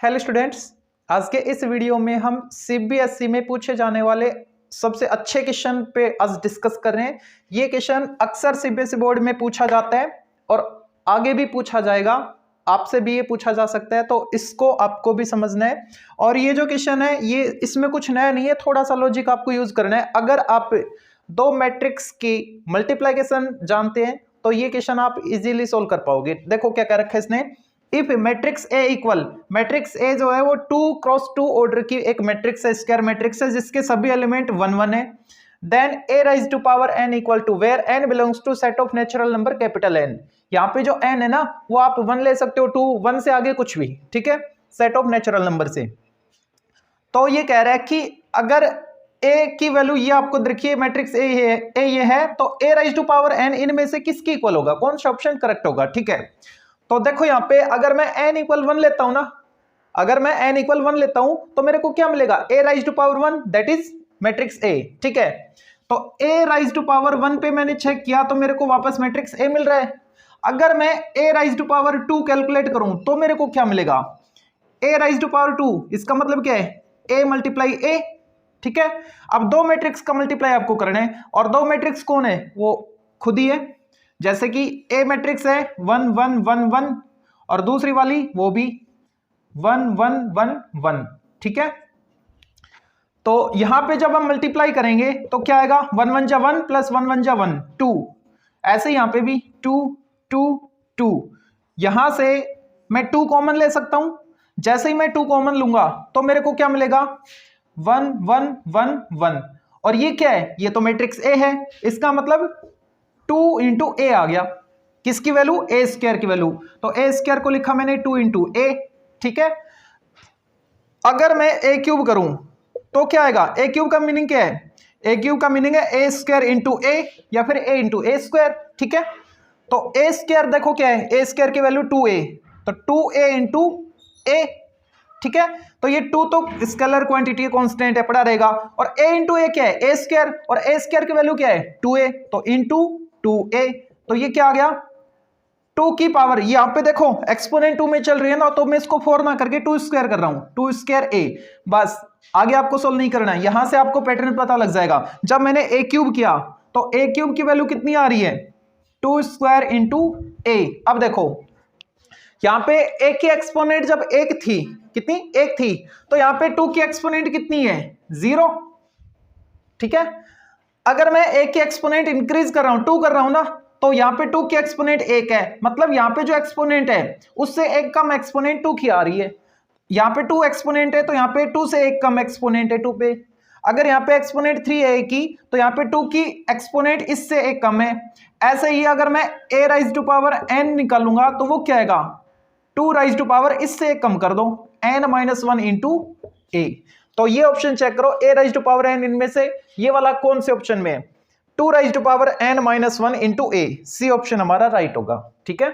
Hello students, आज के इस वीडियो में हम सीबीएसई में पूछे जाने वाले सबसे अच्छे क्वेश्चन पे आज डिस्कस कर रहे हैं। ये क्वेश्चन अक्सर सीबीएसई बोर्ड में पूछा जाता है और आगे भी पूछा जाएगा, आपसे भी ये पूछा जा सकता है, तो इसको आपको भी समझना है। और ये जो क्वेश्चन है ये इसमें कुछ नया नहीं है, थोड़ा सा लॉजिक आपको यूज करना है। अगर आप दो मैट्रिक्स की मल्टीप्लिकेशन जानते हैं तो ये क्वेश्चन आप इजीली सोल्व कर पाओगे। देखो क्या कह रखा है इसने, if matrix A equal, matrix A जो है वो 2 क्रॉस 2 ऑर्डर की एक मैट्रिक्स है, स्क्वायर मैट्रिक्स है जिसके सभी एलिमेंट 1 1 है। Then A raise to power N equal to where N belongs to set of natural number capital N. यहाँ पे जो एन है ना वो आप 1 ले सकते हो, 2 1 से आगे कुछ भी, ठीक है, सेट ऑफ नेचुरल नंबर से। तो ये कह रहा है कि अगर ए की वैल्यू ये आपको देखिए मैट्रिक्स ए ये है तो ए राइज टू पावर एन इनमें से किसकी इक्वल होगा, कौन सा ऑप्शन करेक्ट होगा। ठीक है, तो देखो यहाँ पे अगर मैं n इक्वल 1 लेता हूं ना, अगर मैं n इक्वल 1 लेता हूं तो मेरे को क्या मिलेगा, a raise to power 1 that is matrix a। ठीक है, तो a राइज टू पावर 1 पे मैंने चेक किया तो मेरे को वापस मैट्रिक्स a मिल रहा है। अगर मैं a raise to power 2 calculate करूं तो मेरे को क्या मिलेगा, a राइज टू पावर 2, इसका मतलब क्या है a मल्टीप्लाई a। ठीक है, अब दो मैट्रिक्स का मल्टीप्लाई आपको करना है और दो मैट्रिक्स कौन है, वो खुद ही है। जैसे कि ए मैट्रिक्स है 1 1 1 1 और दूसरी वाली वो भी 1 1 1 1। ठीक है, तो यहां पे जब हम मल्टीप्लाई करेंगे तो क्या आएगा, 1 1 जा 1 प्लस 1 1 जा 1 2। ऐसे यहां पे भी 2 2 2, यहां से मैं 2 कॉमन ले सकता हूं। जैसे ही मैं 2 कॉमन लूंगा तो मेरे को क्या मिलेगा, 1 1 1 1। और ये क्या है, ये तो मैट्रिक्स ए है, इसका मतलब 2 इंटू ए आ गया, किसकी वैल्यू, ए स्क्वायर की वैल्यू। तो ए स्क्वायर को लिखा मैंने 2 इंटू ए। ठीक है, अगर मैं ए क्यूब करूं तो क्या आएगा, ए क्यूब का मीनिंग क्या है, ए क्यूब का मीनिंग है ए स्क्वायर इंटू ए या फिर ए इंटू ए स्क्वायर। ठीक है, तो ए स्क्वायर देखो क्या है, ए स्क्वायर की वैल्यू 2a, तो 2a इंटू ए। ठीक है, तो ये 2 तो स्केलर क्वांटिटी कांस्टेंट है, पड़ा रहेगा। और a इंटू ए क्या है, ए स्क्वायर, और ए स्क्वायर की वैल्यू क्या है 2a, तो इंटू 2a। तो ये क्या आ गया, 2 की पावर, यहां पे देखो एक्सपोनेंट 2 में चल रही है ना, तो मैं इसको 4 ना करके 2 स्क्वायर कर रहा हूं, 2 स्क्वायर a। बस आगे आपको सोल्व नहीं करना है, यहां से आपको पैटर्न पता लग जाएगा। जब मैंने a क्यूब किया तो a क्यूब की वैल्यू कितनी आ रही है, 2 स्क्वायर इंटू a। अब देखो यहां पे a की एक्सपोनेंट जब एक थी, कितनी, एक थी, तो यहां पे 2 की एक्सपोनेंट कितनी है, 0। ठीक है, अगर मैं a की एक्सपोनेंट इंक्रीज कर रहा हूं, 2 कर रहा हूं ना, तो यहां पे 2 की एक्सपोनेंट 1 है, मतलब यहां पे जो एक्सपोनेंट है उससे एक कम एक्सपोनेंट 2 की आ रही है। यहां पे 2 एक्सपोनेंट है तो यहां पे 2 से एक कम एक्सपोनेंट है 2 पे। अगर यहां पे एक्सपोनेंट 3 है की, तो यहां पे 2 की एक्सपोनेंट इससे एक कम है। ऐसे ही अगर मैं a raise to power n निकालूंगा तो वो क्या आएगा, 2 राइज टू पावर इससे एक कम कर दो, n माइनस 1 इंटू ए। तो ये ऑप्शन चेक करो, a raise to power n इनमें से ये वाला कौन से ऑप्शन में है, 2 raise to power n minus 1 into A. C option हमारा राइट होगा। ठीक है।